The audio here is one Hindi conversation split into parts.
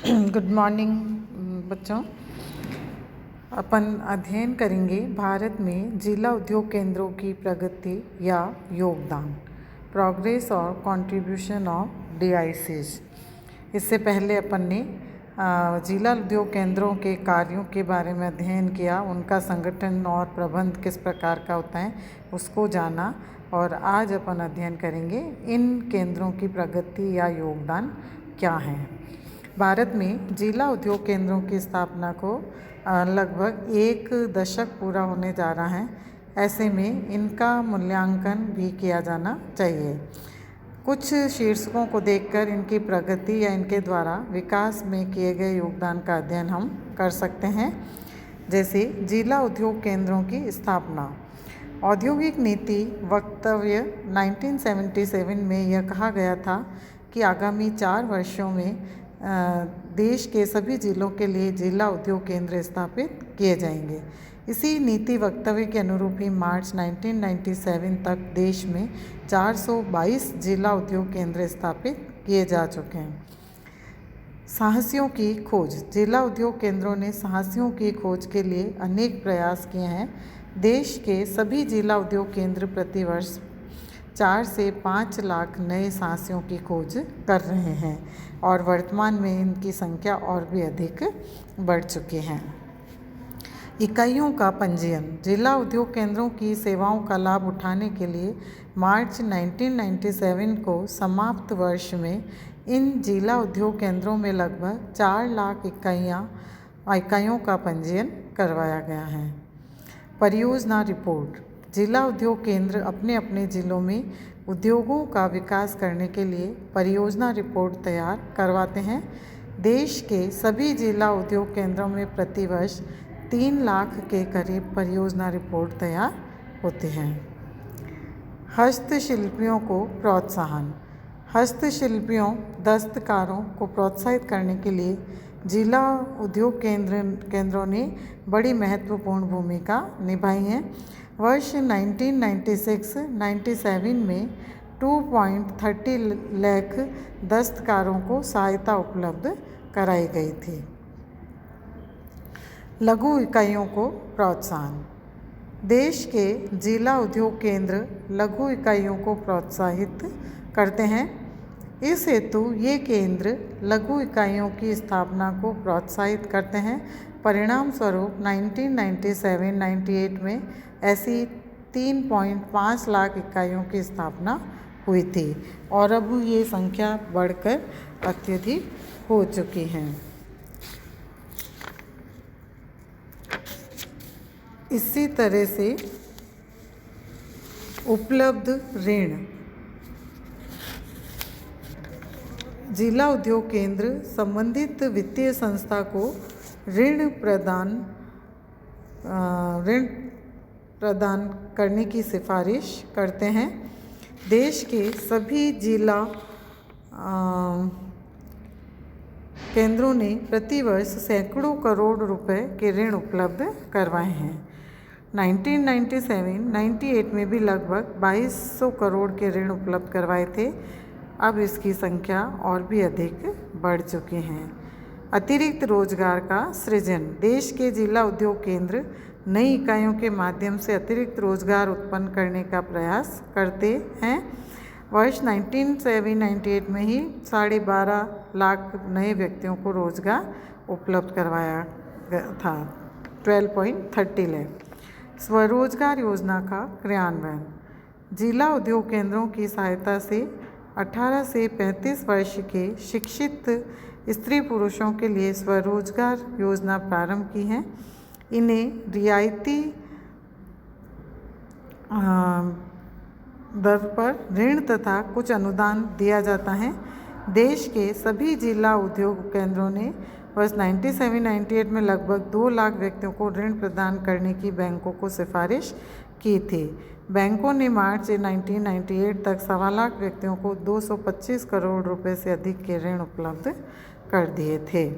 गुड मॉर्निंग बच्चों। अपन अध्ययन करेंगे भारत में जिला उद्योग केंद्रों की प्रगति या योगदान, प्रोग्रेस और कंट्रीब्यूशन ऑफ डीआईसीज। इससे पहले अपन ने जिला उद्योग केंद्रों के कार्यों के बारे में अध्ययन किया, उनका संगठन और प्रबंध किस प्रकार का होता है उसको जाना। और आज अपन अध्ययन करेंगे इन केंद्रों की प्रगति या योगदान क्या है। भारत में जिला उद्योग केंद्रों की स्थापना को लगभग 1 दशक पूरा होने जा रहा है। ऐसे में इनका मूल्यांकन भी किया जाना चाहिए। कुछ शीर्षकों को देखकर इनकी प्रगति या इनके द्वारा विकास में किए गए योगदान का अध्ययन हम कर सकते हैं। जैसे जिला उद्योग केंद्रों की स्थापना। औद्योगिक नीति वक्तव्य 1977 में यह कहा गया था कि आगामी 4 वर्षों में देश के सभी जिलों के लिए जिला उद्योग केंद्र स्थापित किए जाएंगे। इसी नीति वक्तव्य के अनुरूप ही मार्च 1997 तक देश में 422 जिला उद्योग केंद्र स्थापित किए जा चुके हैं। साहसियों की खोज। जिला उद्योग केंद्रों ने साहसियों की खोज के लिए अनेक प्रयास किए हैं। देश के सभी जिला उद्योग केंद्र प्रतिवर्ष 4 से 5 लाख नए साहसियों की खोज कर रहे हैं और वर्तमान में इनकी संख्या और भी अधिक बढ़ चुकी है। इकाइयों का पंजीयन। जिला उद्योग केंद्रों की सेवाओं का लाभ उठाने के लिए मार्च 1997 को समाप्त वर्ष में इन जिला उद्योग केंद्रों में लगभग 4 लाख इकाइयों का पंजीयन करवाया गया है। परियोजना रिपोर्ट। जिला उद्योग केंद्र अपने अपने जिलों में उद्योगों का विकास करने के लिए परियोजना रिपोर्ट तैयार करवाते हैं। देश के सभी जिला उद्योग केंद्रों में प्रतिवर्ष 3 लाख के करीब परियोजना रिपोर्ट तैयार होते हैं। हस्तशिल्पियों को प्रोत्साहन। हस्तशिल्पियों दस्तकारों को प्रोत्साहित करने के लिए जिला उद्योग केंद्रों ने बड़ी महत्वपूर्ण भूमिका निभाई है। वर्ष 1996-97 में 2.30 लाख दस्तकारों को सहायता उपलब्ध कराई गई थी। लघु इकाइयों को प्रोत्साहन। देश के जिला उद्योग केंद्र लघु इकाइयों को प्रोत्साहित करते हैं। इस हेतु ये केंद्र लघु इकाइयों की स्थापना को प्रोत्साहित करते हैं। परिणाम स्वरूप 1997-98 में ऐसी 3.5 लाख इकाइयों की स्थापना हुई थी और अब ये संख्या बढ़कर अत्यधिक हो चुकी है। इसी तरह से उपलब्ध ऋण। जिला उद्योग केंद्र संबंधित वित्तीय संस्था को ऋण प्रदान करने की सिफारिश करते हैं। देश के सभी जिला केंद्रों ने प्रतिवर्ष सैकड़ों करोड़ रुपए के ऋण उपलब्ध करवाए हैं। 1997-98 में भी लगभग 2200 करोड़ के ऋण उपलब्ध करवाए थे। अब इसकी संख्या और भी अधिक बढ़ चुकी हैं। अतिरिक्त रोजगार का सृजन। देश के जिला उद्योग केंद्र नई इकाइयों के माध्यम से अतिरिक्त रोजगार उत्पन्न करने का प्रयास करते हैं। वर्ष 1997-98 में ही 12.5 लाख नए व्यक्तियों को रोजगार उपलब्ध करवाया था। 12.30 लाख। स्वरोजगार योजना का क्रियान्वयन। जिला उद्योग केंद्रों की सहायता से 18 से 35 वर्ष के शिक्षित स्त्री पुरुषों के लिए स्वरोजगार योजना प्रारंभ की है। इन्हें रियायती दर पर ऋण तथा कुछ अनुदान दिया जाता है। देश के सभी जिला उद्योग केंद्रों ने वर्ष 97-98 में लगभग 2 लाख व्यक्तियों को ऋण प्रदान करने की बैंकों को सिफारिश की थी। बैंकों ने मार्च 1998 तक 1.25 लाख व्यक्तियों को 225 करोड़ रुपए से अधिक के ऋण उपलब्ध कर दिए थे।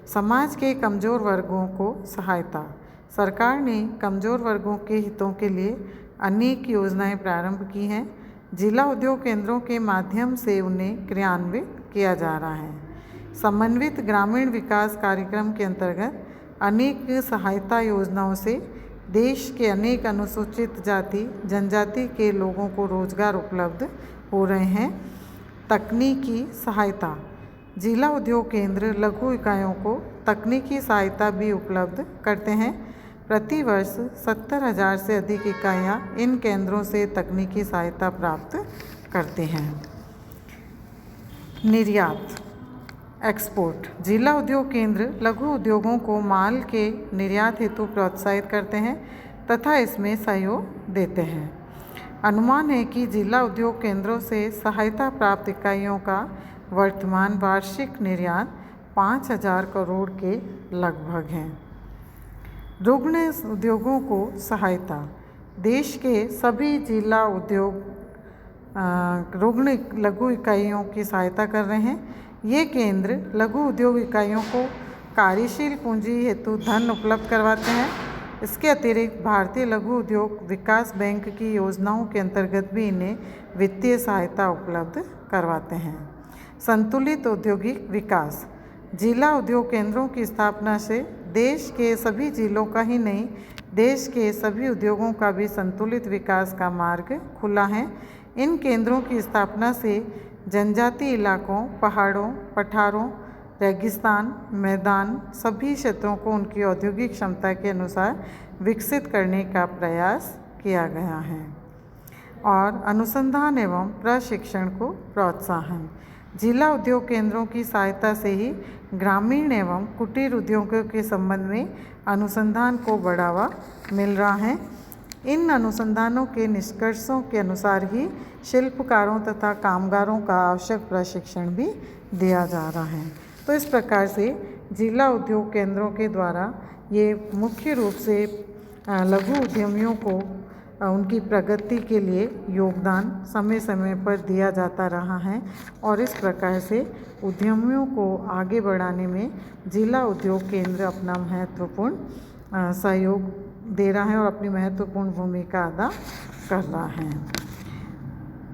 समाज के कमज़ोर वर्गों को सहायता। सरकार ने कमज़ोर वर्गों के हितों के लिए अनेक योजनाएं प्रारंभ की हैं। जिला उद्योग केंद्रों के माध्यम से उन्हें क्रियान्वित किया जा रहा है। समन्वित ग्रामीण विकास कार्यक्रम के अंतर्गत अनेक सहायता योजनाओं से देश के अनेक अनुसूचित जाति जनजाति के लोगों को रोजगार उपलब्ध हो रहे हैं। तकनीकी सहायता, जिला उद्योग केंद्र लघु इकाइयों को तकनीकी सहायता भी उपलब्ध करते हैं। प्रतिवर्ष 70,000 से अधिक इकाइयाँ इन केंद्रों से तकनीकी सहायता प्राप्त करते हैं। निर्यात एक्सपोर्ट, जिला उद्योग केंद्र लघु उद्योगों को माल के निर्यात हेतु प्रोत्साहित करते हैं तथा इसमें सहयोग देते हैं। अनुमान है कि जिला उद्योग केंद्रों से सहायता प्राप्त इकाइयों का वर्तमान वार्षिक निर्यात 5,000 करोड़ के लगभग है। रुग्ण उद्योगों को सहायता, देश के सभी जिला उद्योग रुग्ण लघु इकाइयों की सहायता कर रहे हैं। ये केंद्र लघु उद्योग इकाइयों को कार्यशील पूंजी हेतु धन उपलब्ध करवाते हैं। इसके अतिरिक्त भारतीय लघु उद्योग विकास बैंक की योजनाओं के अंतर्गत भी इन्हें वित्तीय सहायता उपलब्ध करवाते हैं। संतुलित औद्योगिक विकास, जिला उद्योग केंद्रों की स्थापना से देश के सभी जिलों का ही नहीं, देश के सभी उद्योगों का भी संतुलित विकास का मार्ग खुला है। इन केंद्रों की स्थापना से जनजातीय इलाकों, पहाड़ों, पठारों, रेगिस्तान, मैदान सभी क्षेत्रों को उनकी औद्योगिक क्षमता के अनुसार विकसित करने का प्रयास किया गया है। और अनुसंधान एवं प्रशिक्षण को प्रोत्साहन, जिला उद्योग केंद्रों की सहायता से ही ग्रामीण एवं कुटीर उद्योगों के संबंध में अनुसंधान को बढ़ावा मिल रहा है। इन अनुसंधानों के निष्कर्षों के अनुसार ही शिल्पकारों तथा कामगारों का आवश्यक प्रशिक्षण भी दिया जा रहा है। तो इस प्रकार से जिला उद्योग केंद्रों के द्वारा ये मुख्य रूप से लघु उद्यमियों को उनकी प्रगति के लिए योगदान समय समय पर दिया जाता रहा है और इस प्रकार से उद्यमियों को आगे बढ़ाने में जिला उद्योग केंद्र अपना महत्वपूर्ण सहयोग दे रहा है और अपनी महत्वपूर्ण भूमिका अदा कर रहा है।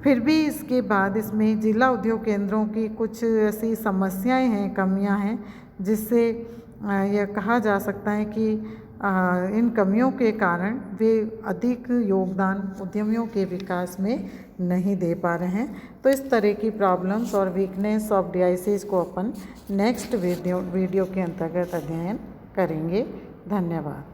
फिर भी इसके बाद इसमें जिला उद्योग केंद्रों की कुछ ऐसी समस्याएं हैं, कमियां हैं, जिससे यह कहा जा सकता है कि इन कमियों के कारण वे अधिक योगदान उद्यमियों के विकास में नहीं दे पा रहे हैं। तो इस तरह की प्रॉब्लम्स और वीकनेस ऑफ DICs को अपन नेक्स्ट वीडियो के अंतर्गत अध्ययन करेंगे। धन्यवाद।